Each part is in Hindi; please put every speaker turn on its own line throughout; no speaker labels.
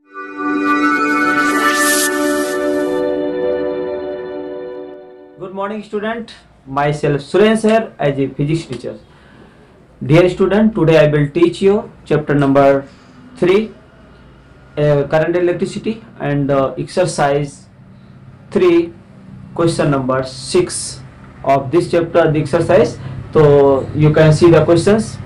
Good morning student, myself Suresh here as a physics teacher. Dear student, today I will teach you chapter number 3 current electricity and exercise 3 question number 6 of this chapter, the exercise. So you can see the questions.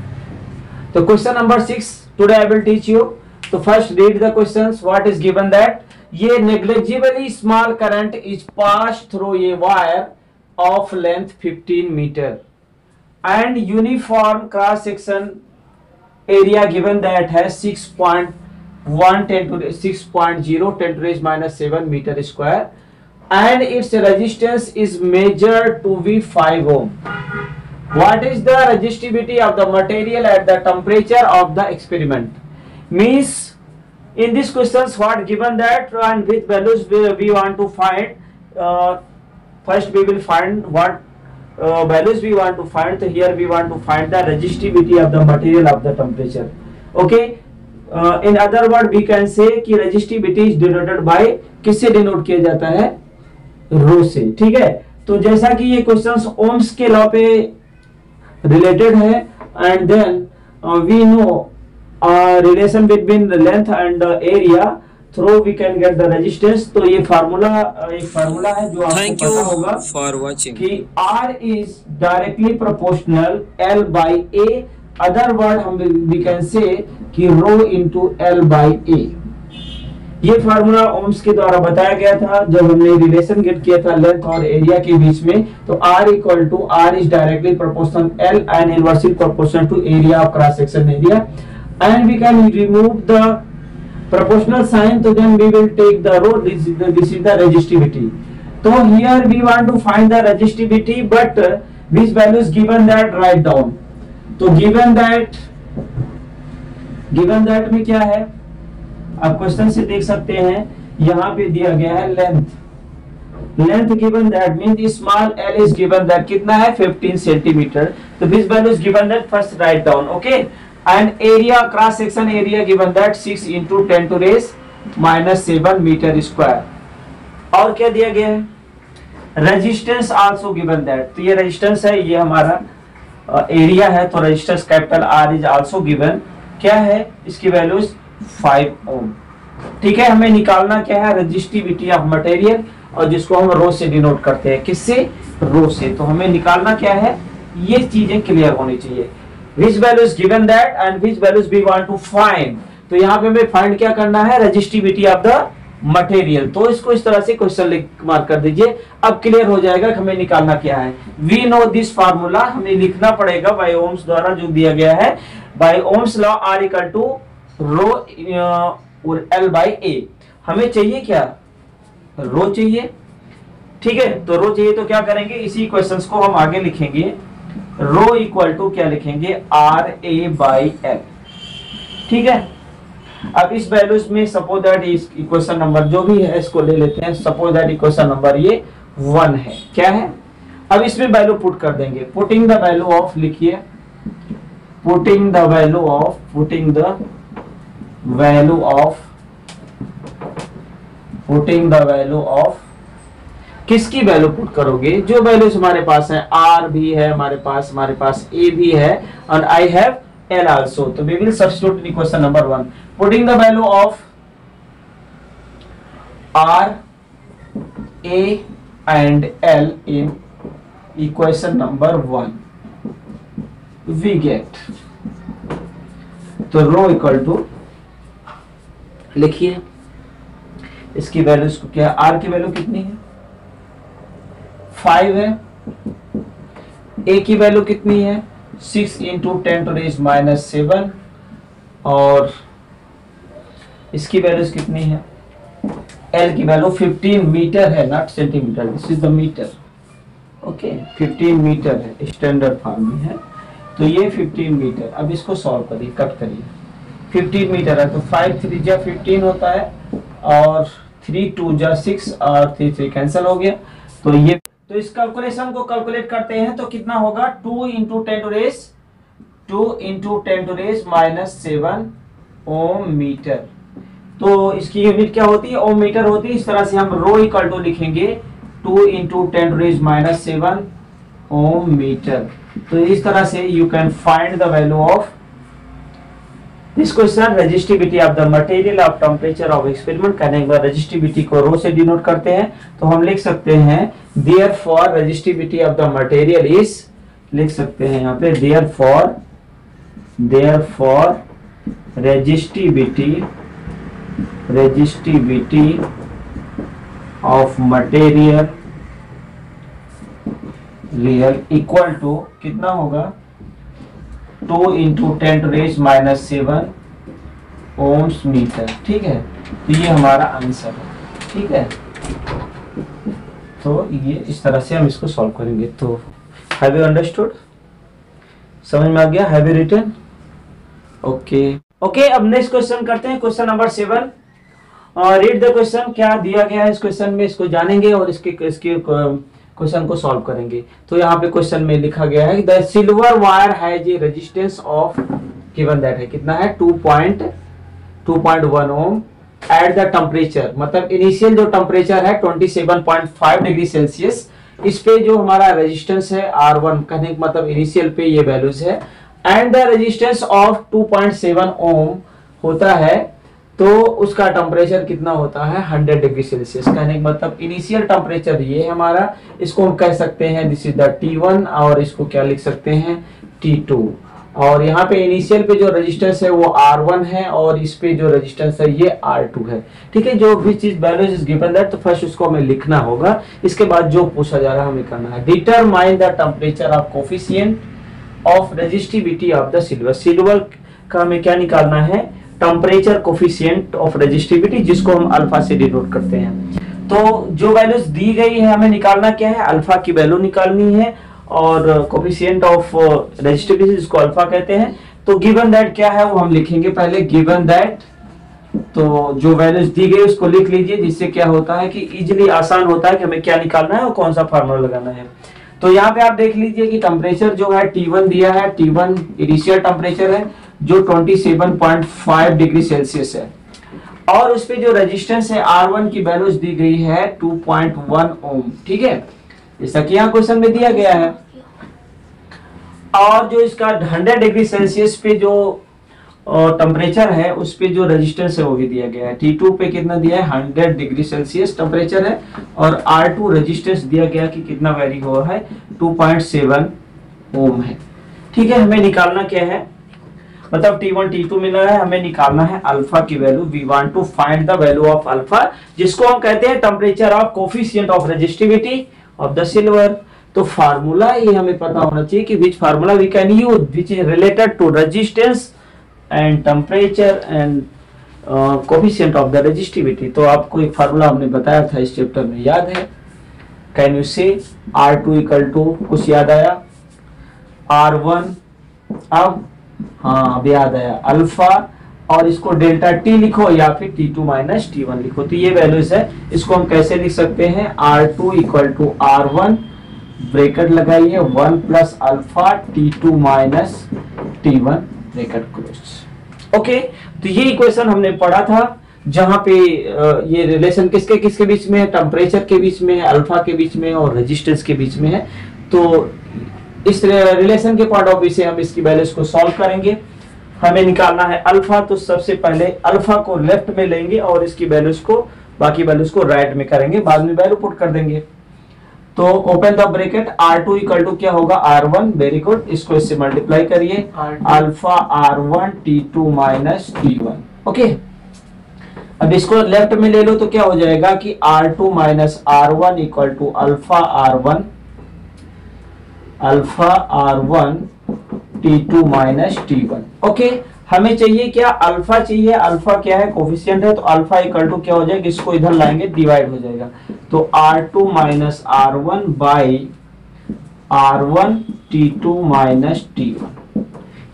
So question number 6 today I will teach you. So first read the questions. What is given that ये negligibly small current is passed through a wire of length 15 meter and uniform cross section area given that has 6.1 10 to 6.0 10 to raise minus 7 meter square and its resistance is measured to be 5 ohm. What is the resistivity of the material at the temperature of the experiment? Means in these questions what given that and which values we want to find. First we will find what values we want to find. So here we want to find the resistivity of the material of the temperature. Okay, in other word we can say कि resistivity is denoted by किससे डिनोट किया जाता है? रो से. ठीक है, तो जैसा कि ये क्वेश्चंस ओम्स के लॉ पे रिलेटेड है and then we know relation between the length and the area through we can get the resistance. तो ये फार्मूला एक फार्मूला है जो आपको पता होगा
फॉर वाचिंग कि
R is directly proportional L by A. Other word हम we can say कि रो into L by A. ये फार्मूला ओम्स के द्वारा बताया गया था जब हमने रिलेशन गेट किया था लेंथ और एरिया के बीच में. तो R equal to R is directly proportional L and inversely proportional to area of cross section area. And we can remove the proportional sign, so then we will take the rho. This is the resistivity. So here we want to find the resistivity, but which values given that write down. तो given that में क्या है आप क्वेश्चन से देख सकते हैं. यहाँ पे दिया गया है length given that means small l is given that कितना है 15 सेंटीमीटर. तो which values given that first write down. Okay. And area cross section area given that 6 into 10 to raise minus 7 meter square. और क्या दिया गया है? Resistance also given that. तो ये रेजिस्टेंस है, ये हमारा एरिया है. तो resistance capital R is also given. क्या है इसकी वैल्यूज 5 ओम. ठीक है, हमें निकालना क्या है रेजिस्टिविटी ऑफ मटेरियल और जिसको हम रो से डिनोट करते हैं. किससे? रो से. तो हमें निकालना क्या है ये चीजें क्लियर होनी चाहिए. Which values given that and which values we want to find. तो यहाँ पे हमें फाइंड क्या करना है resistivity of the material. तो इसको इस तरह से क्वेश्चन मार्क कर दीजिए. अब क्लियर हो जाएगा कि हमें निकालना क्या है. We know this formula. हमें लिखना पड़ेगा बाय ओम्स द्वारा जो दिया गया है. By Ohm's law R equal to rho और L बाय A. हमें चाहिए क्या? रो चाहिए. ठीक है, तो रो चाहिए तो क्या करेंगे इसी क्वेश्चंस को हम आगे लिखेंगे. रो इक्वल टू क्या लिखेंगे आर ए बाई एल. ठीक है, अब इस वैल्यूज में सपोज दैट इक्वेशन नंबर जो भी है इसको ले लेते हैं. सपोज दैट इक्वेशन नंबर ये 1 है. क्या है? अब इसमें वैल्यू पुट कर देंगे. पुटिंग द वैल्यू ऑफ लिखिए. पुटिंग द वैल्यू ऑफ किसकी वैल्यू पुट करोगे? जो वैल्यूज हमारे पास है. आर भी है हमारे पास ए भी है और आई हैव एल आल्सो. तो we will substitute in equation number 1. Putting the value of R A and L in equation number 1 we get. तो रो इक्वल टू लिखिए इसकी वैल्यूज को. क्या आर की वैल्यू कितनी है? 5 है. ए की वैल्यू कितनी है? 6 इंटू 10 टू रेज माइनस 7 और इसकी वैल्यूज कितनी है? एल की वैल्यू 15 मीटर है, not centimetre. This is the metre. Okay, 15 metre है, स्टैंडर्ड फॉर्म में है. तो ये 15 मीटर. अब इसको सॉल्व करिए, कट करिए. 15 मीटर है तो 5 3 जा 15 होता है और 3 2 जा 6 और 3 3 कैंसिल हो गया. तो ये तो इस कैलकुलेशन को कैलकुलेट करते हैं तो कितना होगा 2 into 10 to raise minus 7 ohm metre. तो इसकी यूनिट क्या होती है, ओम मीटर होती है। इस तरह से हम रो इक्वल टू लिखेंगे 2 × 10⁻⁷ ओम मीटर। तो इस तरह से you can find the value of this question, resistivity of the material of temperature of experiment. करने के बाद रेजिस्टिविटी को रो से डिनोट करते हैं, तो हम लिख सकते हैं therefore resistivity of the material is, लिख सकते हैं यहाँ पे therefore resistivity of material real equal to कितना होगा 2 × 10⁻⁷ ओम्स मीटर। ठीक है, तो ये हमारा आंसर है। ठीक है, तो ये इस तरह से हम इसको सॉल्व करेंगे। तो हैव यू अंडरस्टूड, समझ में आ गया, हैव यू रिटन? ओके, अब नेक्स्ट क्वेश्चन करते हैं, question number 7। Read the question, क्या दिया गया है इस क्वेश्चन में, इसको जानेंगे और इसके क्वेश्चन को सॉल्व करेंगे। तो यहाँ पे क्वेश्चन में लिखा गया है the silver wire has a resistance of, given that है कितना है 2.1 ओम एट द टेम्परेचर, मतलब इनिशियल जो टेम्परेचर है 27.5 डिग्री सेल्सियस। इस पे जो हमारा रेजिस्टेंस है R1, कहने का मतलब इनिशियल पे ये वैल्यूज है, एंड द रेजिस्टेंस ऑफ 2.7 ओम होता है, तो उसका टेम्परेचर कितना होता है 100 डिग्री सेल्सियस। कहने का मतलब इनिशियल टेम्परेचर ये है हमारा, इसको हम कह सकते हैं दिस इज द T1, और इसको क्या लिख सकते हैं T2। और यहाँ पे इनिशियल पे जो रेजिस्टेंस है वो R1 है, और इस पे जो रेजिस्टेंस है ये R2 है। ठीक है, जो भी चीज वैल्यूज इज गिवन दैट, तो फर्स्ट उसको हमें लिखना होगा, इसके बाद जो पूछा जा रहा है हमें करना है। Determine the temperature of coefficient of resistivity of the silver. Silver का हमें क्या निकालना है, टेम्परेचर कोफिशिएंट ऑफ रेजिस्टिविटी, जिसको हम अल्फा से डिनोट करते हैं। तो जो वैल्यूज दी गई है हमें निकालना क्या है, अल्फा की वैल्यू निकालनी है, और कोफिशिएंट ऑफ रेजिस्टिविटी जिसको अल्फा कहते हैं। तो गिवन दैट क्या है वो हम लिखेंगे पहले, गिवन दैट, तो जो वैल्यूज दी गई उसको लिख लीजिए, जिससे क्या होता है कि इजीली आसान होता है कि हमें क्या निकालना है और कौन सा फार्मूला लगाना है। तो यहाँ पे आप देख लीजिए कि टेम्परेचर जो है T1 दिया है, T1 इनिशियल टेम्परेचर है जो 27.5 डिग्री सेल्सियस है, और उस पे जो रेजिस्टेंस है R1 की वैल्यूज दी गई है 2.1 ओम। ठीक है, जैसा कि यहाँ क्वेश्चन में दिया गया है, और जो इसका 100 डिग्री सेल्सियस पे जो टेम्परेचर है उस पे जो रेजिस्टेंस है वो भी दिया गया है। T2 पे कितना दिया है 100 डिग्री सेल्सियस टेम्परेचर है, और R2 रेजिस्टेंस दिया गया कि कितना वैरी हुआ है 2.7 ओम है। ठीक है, हमें निकालना क्या है, मतलब T1 T2 मिला है, हमें निकालना है अल्फा की value. We want to find the value of alpha, जिसको हम कहते हैं temperature of coefficient of resistivity of the silver. तो फार्मूला ये हमें पता होना चाहिए कि which formula we can use which is related to resistance and temperature and coefficient of the resistivity. तो आपको एक फार्मूला हमने बताया था इस चैप्टर में, याद है? कैन यू से R2 इक्वल टू, कुछ याद आया? R1, अब हाँ अब याद आया, अल्फा, और इसको डेल्टा T लिखो या फिर T2 - T1 लिखो। तो ये वैल्यूज है, इसको हम कैसे लिख सकते हैं, R2 equal to R1 bracket लगाइए 1 plus alpha T2 - T1 bracket close. Okay, तो ये इक्वेशन हमने पढ़ा था, जहां पे ये रिलेशन किसके किसके बीच में है, टेम्परेचर के बीच में है, अल्फा के बीच में और रेजिस्टेंस के बीच में है। तो इस रिलेशन के पार्ट ऑफ व्यू से हम इसकी वैल्यूज को सॉल्व करेंगे। हमें निकालना है अल्फा, तो सबसे पहले अल्फा को लेफ्ट में लेंगे और इसकी वैल्यूज को, बाकी वैल्यूज को राइट में करेंगे, बाद में वैल्यू पुट कर देंगे। तो open the bracket, R2 equal to क्या होगा R1, वेरी गुड, इसको इससे मल्टीप्लाई करिए, alpha R1 T2 - T1। Okay, अब इसको लेफ्ट में ले लो तो क्या हो जाएगा कि R2 - R1 equal to alpha R1 T2 - T1। Okay, हमें चाहिए क्या, अल्फा चाहिए। अल्फा क्या है, कोफिशिएंट है, तो अल्फा इक्वल टू क्या हो जाएगा, इसको इधर लाएंगे डिवाइड हो जाएगा, तो R2 - R1 by R1 T2 - T1,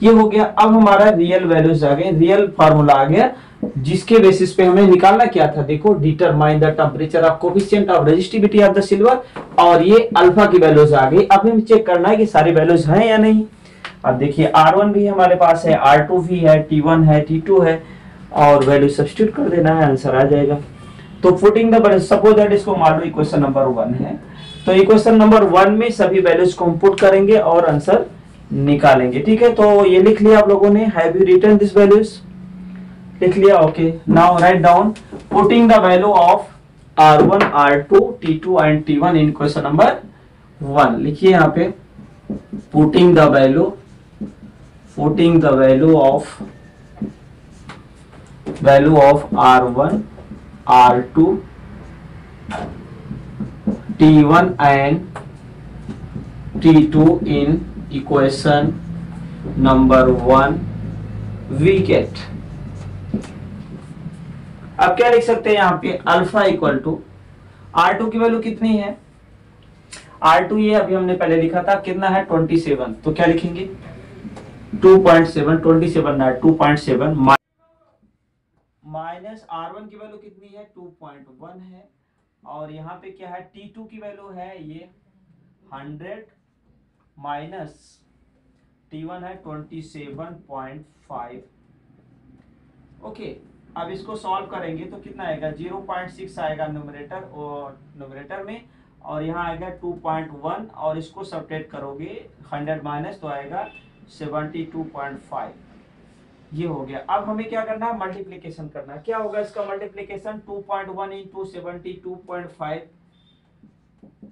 ये हो गया। अब हमारा रियल वैल्यूज आ गए, रियल फार्मूला आ गया, जिसके बेसिस पे हमें निकालना क्या था, देखो, determine the temperature of coefficient of resistivity of the silver, और ये अल्फा की वैल्यूज आ गई। अब हमें चेक करना है कि सारी वैल्यूज हैं या नहीं। अब देखिए R1 भी हमारे पास है, R2 भी है, T1 है, T2 है, और वैल्यू सब्स्टिट्यूट कर देना है, आंसर आ जाएगा। तो पुटिंग द सपोज दैट इसको मान लो इक्वेशन नंबर 1 है, तो इक्वेशन नंबर 1 में सभी वैल्यूज को हम पुट करेंगे और आंसर निकालेंगे। ठीक है, तो ये लिख लिया आप लोगों ने, have you written this values, लिख लिया? Okay, now write down putting the value of R1, R2, T2 and T1 in question number 1। लिखिए यहाँ पे putting the value of R1, R2, T1 and T2 in equation number 1 we get। अब क्या लिख सकते हैं यहाँ पे, अल्फा इक्वल टू R2 की वैल्यू कितनी है, R2 ये अभी हमने पहले लिखा था कितना है 27, तो क्या लिखेंगे 2.7, 27 ना 2.7 माइनस R1 की वैल्यू कितनी है 2.1 है, और यहाँ पे क्या है T2 की वैल्यू है ये 100 माइनस T1 है 27.5। ओके, अब इसको सॉल्व करेंगे तो कितना आएगा 0.6 आएगा न्यूमरेटर में, और यहाँ आएगा 2.1, और इसको सब्ट्रैक्ट करोगे 100 माइनस तो आएगा 72.5। ये हो गया। अब हमें क्या करना है, मल्टीप्लिकेशन करना है। क्या होगा इसका मल्टीप्लिकेशन 2.1 इंटू 72.5।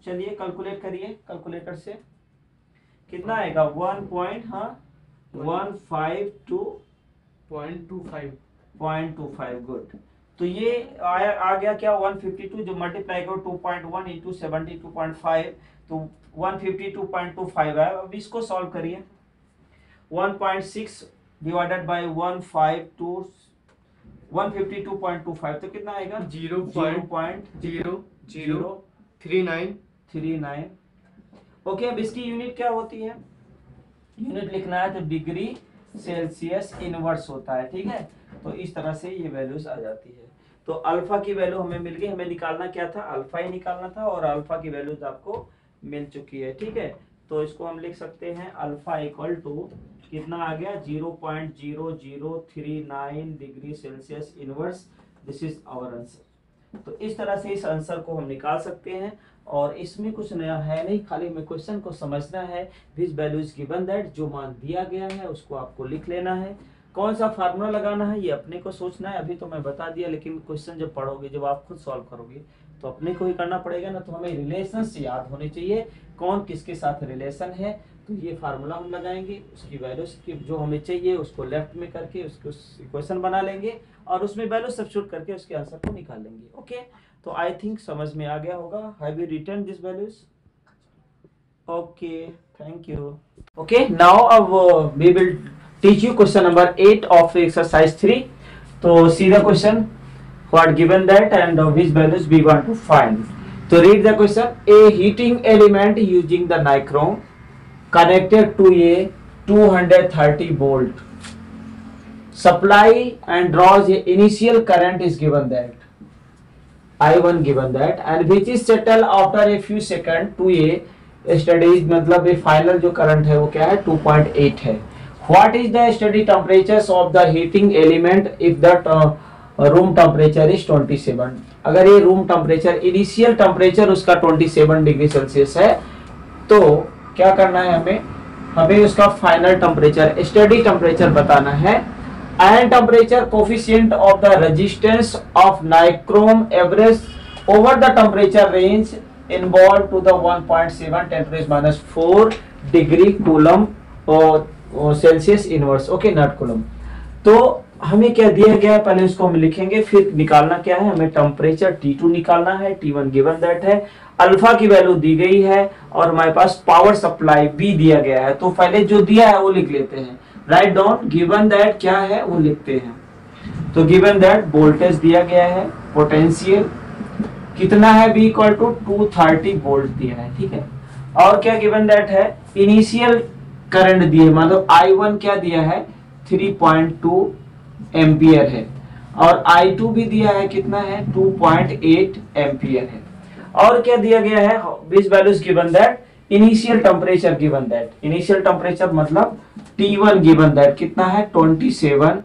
चलिए कैलकुलेट करिए कैलकुलेटर से, कितना आएगा 1.152.25। गुड, तो ये आ गया क्या 152, जो मल्टीप्लाई करो 2.1 इंटू 72.5 तो 152.25 है। अब इसको सॉल्व करिए, 1.6 डिवाइडेड बाय 152.25 तो कितना आएगा 0.003939। ओके, अब इसकी यूनिट क्या होती है, यूनिट लिखना है तो डिग्री सेल्सियस इनवर्स होता है। ठीक है, तो इस तरह से ये वैल्यूज आ जाती है। तो अल्फा की वैल्यू हमें मिल गई, हमें निकालना क्या था, अल्फा ही निकालना था, और अल्फा की वैल्यूज आपको मिल चुकी है। ठीक है, तो इसको हम लिख सकते हैं अल्फा इक्वल टू कितना आ गया 0.0039 degree Celsius inverse. This is our answer. तो इस तरह से इस आंसर को हम निकाल सकते हैं, और इसमें कुछ नया है नहीं, खाली हमें क्वेश्चन को समझना है। This value is given that, जो मान दिया गया है उसको आपको लिख लेना है। कौन सा फार्मूला लगाना है ये अपने को सोचना है, अभी तो मैं बता दिया, लेकिन क्वेश्चन जब पढ़ोगे, जब आप खुद सॉल्व करोगे तो अपने को ही करना पड़ेगा ना। तो हमें रिलेशंस याद होने चाहिए, कौन किसके साथ रिलेशन है, तो ये फार्मूला हम लगाएंगे, उसकी वैल्यूज की जो हमें चाहिए उसको लेफ्ट में करके उसको इक्वेशन बना लेंगे, और उसमें वैल्यू सब्स्टिट्यूट करके उसके आंसर को निकाल लेंगे। ओके, तो आई थिंक समझ में आ गया होगा। Have you written this values? Okay, thank you. Okay, now अब we will teach you question number 8 of exercise 3। तो see the question, what given that and which values we want to find. So read the question. A heating element using the nichrome connected to a 230 volt supply and draws a initial current is given that I1 given that and which is settle after a few seconds to a steady, मतलब ये फाइनल जो करंट है वो क्या है 2.8 है। What is the steady temperatures of the heating element if the room temperature is 27। अगर ये रूम टेम्परेचर इनिशियल टेम्परेचर उसका 27 डिग्री सेल्सियस है, तो क्या करना है हमें उसका फाइनल टेम्परेचर स्टडी टेम्परेचर बताना है। And temperature coefficient of the resistance of nichrome average over the temperature range involve to the 1.7 10⁻⁴ degree coulomb Celsius inverse. Okay, not coulomb. तो हमें क्या दिया गया है, पहले उसको हम लिखेंगे, फिर निकालना क्या है, हमें टेम्परेचर T2 निकालना है, T1 गिवन दैट है, अल्फा की वैल्यू दी गई है, और हमारे पास पावर सप्लाई भी दिया गया है। तो पहले जो दिया है वो लिख लेते हैं, राइट डाउन। गिवन दैट क्या है वो लिखते हैं। तो गिवन दैट वोल्टेज दिया गया है, पोटेंशियल कितना है V इक्वल टू 230 वोल्ट दिया है। ठीक है, और क्या गिवन दैट है, इनिशियल करंट दिए, मतलब I1 क्या दिया है 3.2 एम्पियर है, और I2 भी दिया है कितना है 2.8 एम्पियर है। और क्या दिया गया है, this values given that initial temperature given that, initial temperature मतलब T1 गिवन दैट कितना है 27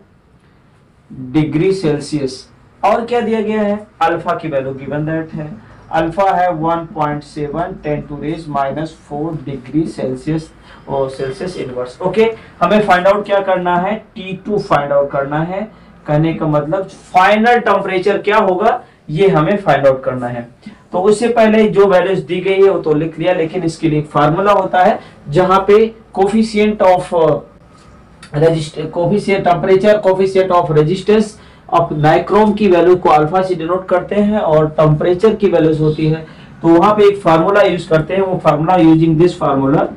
डिग्री सेल्सियस। और क्या दिया गया है, अल्फा की वैल्यू गिवन दैट है, अल्फा है 1.7 10⁻⁻⁴ डिग्री सेल्सियस और सेल्सियस इनवर्स। ओके, हमें फाइंड आउट क्या करना है, T2 फाइंड आउट करना है। कहने का मतलब फाइनल टेम्परेचर क्या होगा ये हमें फाइंड आउट करना है। तो उससे पहले जो वैल्यूज दी गई है वो तो लिख लिया, लेकिन इसके लिए एक फार्मूला होता है जहां पे coefficient of coefficient temperature, coefficient of resistance of nichrome की वैल्यू को अल्फा से डिनोट करते हैं और टेम्परेचर की वैल्यूज होती है तो वहां पे एक फार्मूला यूज करते हैं। वो फार्मूला यूजिंग दिस फार्मूला,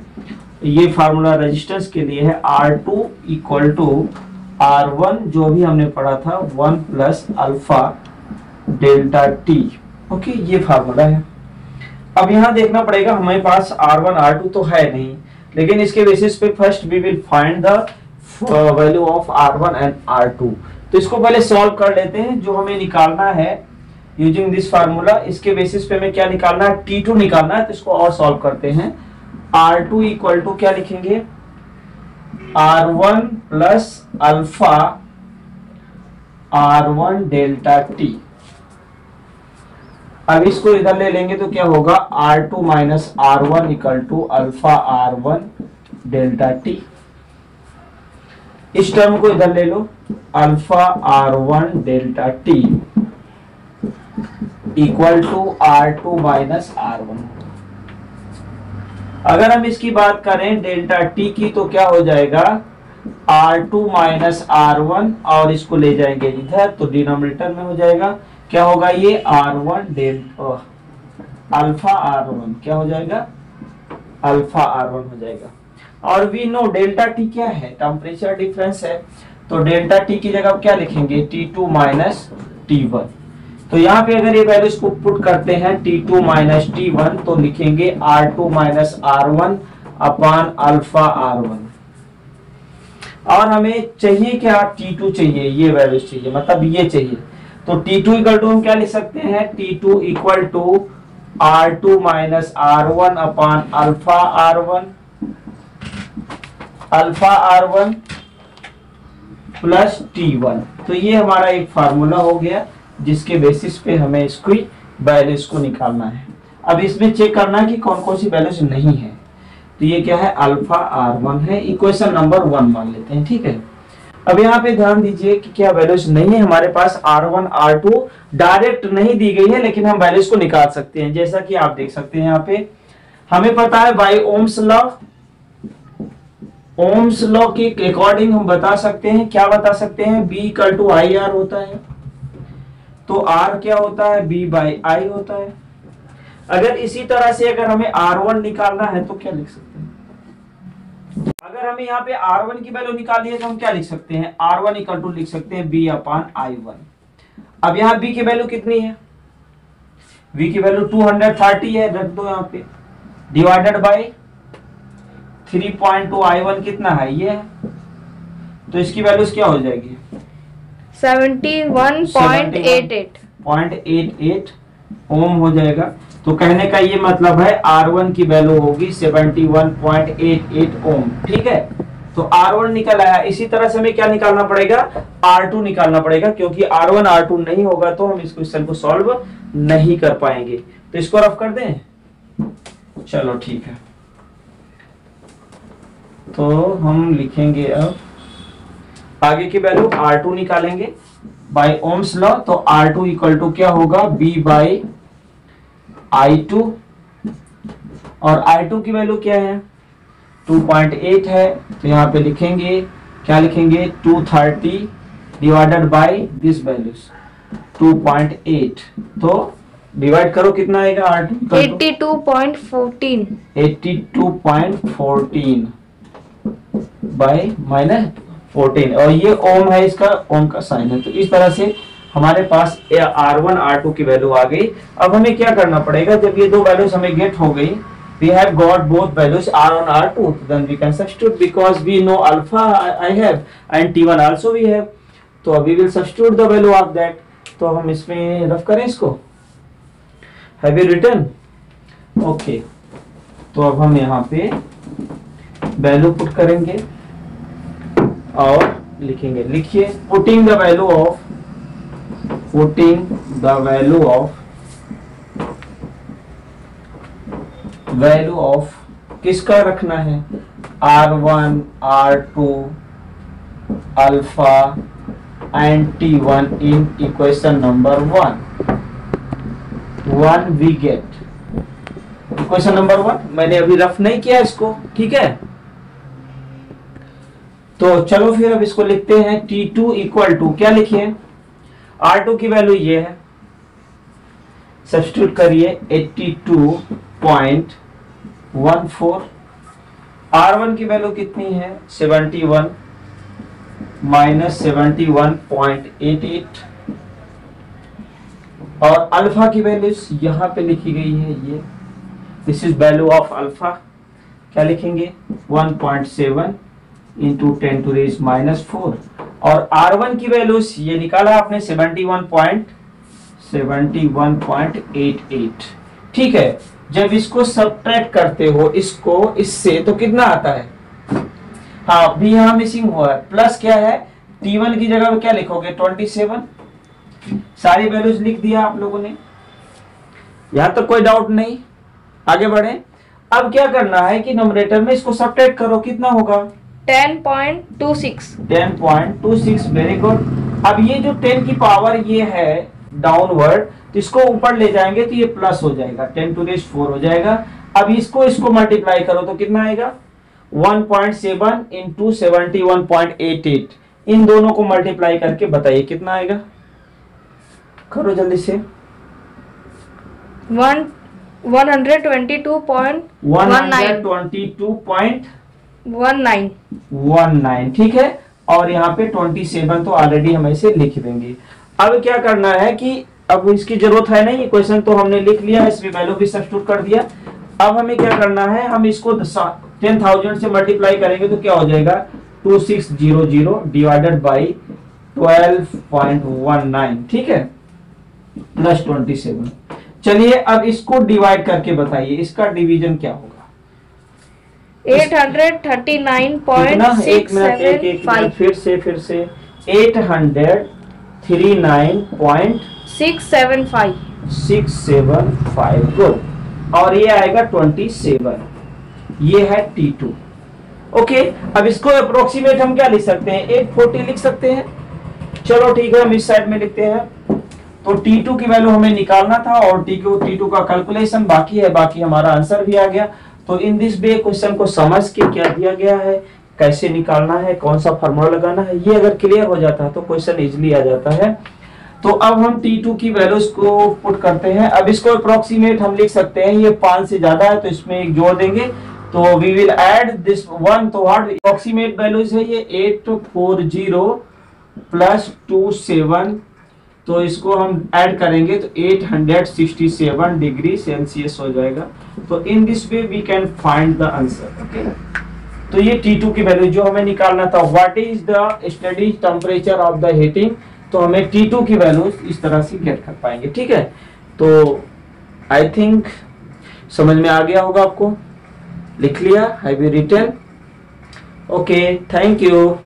ये फार्मूला रेजिस्टेंस के लिए है R2 इक्वल टू R1 जो अभी हमने पढ़ा था 1 plus alpha delta T. Okay, ये फार्मूला है। अब यहाँ देखना पड़ेगा, हमारे पास R1 R2 तो है नहीं, लेकिन इसके बेसिस पे first we will find the value of R1 and R2। तो इसको पहले सॉल्व कर लेते हैं। जो हमें निकालना है यूजिंग दिस फार्मूला, इसके बेसिस पे हमें क्या निकालना है, T2 निकालना है। तो इसको और सॉल्व करते हैं। R2 इक्वल टू क्या लिखेंगे, R1 plus alpha R1 delta T. अब इसको इधर ले लेंगे तो क्या होगा, R2 minus R1 equal to alpha R1 delta T. इस टर्म को इधर ले लो, alpha R1 delta T equal to R2 minus R1। अगर हम इसकी बात करें डेल्टा टी की तो क्या हो जाएगा, R2 माइनस R1 और इसको ले जाएंगे इधर तो डिनोमिनेटर में हो जाएगा, क्या होगा ये R1 डेल्टा अल्फा R1 क्या हो जाएगा, अल्फा R1 हो जाएगा। और वी नो डेल्टा टी क्या है, टेम्परेचर डिफरेंस है। तो डेल्टा टी की जगह क्या लिखेंगे, T2 माइनस T1। तो यहाँ पे अगर ये वैल्यूज को पुट करते हैं T2 माइनस T1 तो लिखेंगे R2 minus R1 upon alpha R1। और हमें चाहिए क्या, T2 चाहिए, ये वैल्यूज चाहिए, मतलब ये चाहिए। तो T2 इक्वल टू हम क्या लिख सकते हैं, T2 equal to R2 minus R1 upon alpha R1, alpha R1 plus T1। तो ये हमारा एक फार्मूला हो गया जिसके बेसिस पे हमें इसकी वैल्यूज को निकालना है। अब इसमें चेक करना है कि कौन कौन सी वैल्यूज नहीं है। तो ये क्या है, अल्फा R1 है, इक्वेशन नंबर 1 मान लेते हैं, ठीक है। अब यहाँ पे ध्यान दीजिए कि क्या वैल्यूज नहीं है हमारे पास, R1 R2 डायरेक्ट नहीं दी गई है, लेकिन हम वैल्यूज को निकाल सकते हैं। जैसा कि आप देख सकते हैं यहाँ पे हमें पता है by Ohm's law, Ohm's law के अकॉर्डिंग हम बता सकते हैं, क्या बता सकते हैं, B equal to I R होता है। तो R क्या होता है, B बाई आई होता है। अगर इसी तरह से अगर हमें R1 निकालना है तो क्या लिख सकते हैं, अगर हमें यहाँ पे R1 की वैल्यू निकालनी है तो हम क्या लिख सकते हैं, R1 इक्वल टू लिख सकते हैं B अपान I1। अब यहाँ B की वैल्यू कितनी है, B की वैल्यू 230 है, रख दो यहाँ पे, डिवाइडेड बाई 3.2 I1 कितना है, ये है। तो इसकी वैल्यूज क्या हो जाएगी,
71.88
ओम हो जाएगा। तो कहने का ये मतलब है R1 की वैल्यू होगी 71.88 ओम, ठीक है। तो R1 निकल आया। इसी तरह से हमें क्या निकालना पड़ेगा, R2 निकालना पड़ेगा, क्योंकि R1 R2 नहीं होगा तो हम इस क्वेश्चन को सॉल्व नहीं कर पाएंगे। तो इसको रफ कर दें, चलो ठीक है। तो हम लिखेंगे अब आगे की वैल्यू R2 निकालेंगे बाय ओम्स लॉ। तो R2 इक्वल टू क्या होगा, B बाई I2, और I2 की वैल्यू क्या है, 2.8 है। तो यहाँ पे लिखेंगे, क्या लिखेंगे, 230 डिवाइडेड बाय दिस वैल्यूज 2.8। तो डिवाइड करो कितना आएगा, R2
82.14
बाय माइनस 14, और ये ओम है, इसका ओम का साइन है। तो इस तरह से हमारे पास R1 R2 की वैल्यू आ गई। अब हमें क्या करना पड़ेगा, जब ये दो वैल्यूज हमें गेट हो गई, we have got both values R1 R2, then we can substitute because we know alpha I have and T1 also we have, तो we will substitute the value of that। तो हम इसमें रफ करें इसको, have you written, okay। तो अब हम यहाँ पे वैल्यू पुट करेंगे और लिखेंगे, लिखिए पुटिंग द वैल्यू ऑफ किसका रखना है, R1 R2 alpha and T1 in equation number 1 we get equation number 1। मैंने अभी रफ नहीं किया इसको, ठीक है। तो चलो फिर अब इसको लिखते हैं, T2 इक्वल टू क्या लिखिए, R2 की वैल्यू ये है, सब्स्टिट्यूट करिए 82.14, R1 की वैल्यू कितनी है 71 माइनस 71.88 और अल्फा की वैल्यूज यहां पे लिखी गई है, ये this is value of alpha, क्या लिखेंगे 1.7 इंटू 10 टू रेज -4 और R1 की वैल्यूज ये निकाला आपने 71.88, ठीक है। जब इसको सब्ट्रैक्ट करते हो इसको इससे तो कितना आता है, हाँ भी यहाँ मिसिंग हुआ है, प्लस क्या है T1 की जगह पे क्या लिखोगे 27, सारी वैल्यूज लिख दिया आप लोगों ने, यहां तक कोई डाउट नहीं, आगे बढ़े। अब क्या करना है कि न्यूमरेटर में इसको सब्ट्रैक्ट करो, कितना होगा
10.26,
वेरी गुड। अब ये जो 10 की पावर ये है डाउनवर्ड, तो इसको ऊपर ले जाएंगे तो ये प्लस हो जाएगा, 10 टू रेज 4 हो जाएगा। अब इसको मल्टीप्लाई करो तो कितना आएगा 1.7 इंटू 71.88, इन दोनों को मल्टीप्लाई करके बताइए कितना आएगा, करो जल्दी से।
122.19,
ठीक है। और यहाँ पे 27 तो ऑलरेडी हम ऐसे लिख देंगे। अब क्या करना है कि अब इसकी जरूरत है नहीं, इक्वेशन तो हमने लिख लिया, इसमें वैल्यू भी सब्स्टिट्यूट कर दिया। अब हमें क्या करना है, हम इसको 10,000 से मल्टीप्लाई करेंगे तो क्या हो जाएगा 2600 डिवाइडेड बाई 12.19, ठीक है, प्लस 27। चलिए अब इसको डिवाइड करके बताइए, इसका डिवीजन क्या होगा
839.675,
फिर से 839.675, गुड। और ये आएगा 27, ये है T2, ओके। अब इसको अप्रोक्सीमेट हम क्या लिख सकते हैं 840 लिख सकते हैं, चलो ठीक है हम इस साइड में लिखते हैं। तो T2 की वैल्यू हमें निकालना था और T2 का कैलकुलेशन बाकी है, बाकी हमारा आंसर भी आ गया। तो इन दिस वे क्वेश्चन को समझ के क्या दिया गया है, कैसे निकालना है, कौन सा फार्मूला लगाना है, ये अगर क्लियर हो जाता है तो क्वेश्चन इजीली आ जाता है। तो अब हम T2 की वैल्यूज को पुट करते हैं। अब इसको अप्रोक्सीमेट हम लिख सकते हैं, ये 5 से ज्यादा है तो इसमें एक जोड़ देंगे, तो वी विल ऐड दिस 1, तो व्हाट अप्रोक्सीमेट वैल्यूज है ये 840 प्लस 27, तो इसको हम ऐड करेंगे तो 867 डिग्री सेल्सियस हो जाएगा। तो in this way we can find the answer, okay. तो ये T2 की वैल्यू जो हमें निकालना था, what is the steady temperature of the heating, तो हमें T2 की वैल्यू इस तरह से गेट कर पाएंगे, ठीक है। तो आई थिंक समझ में आ गया होगा आपको, लिख लिया, have you written, okay, thank you.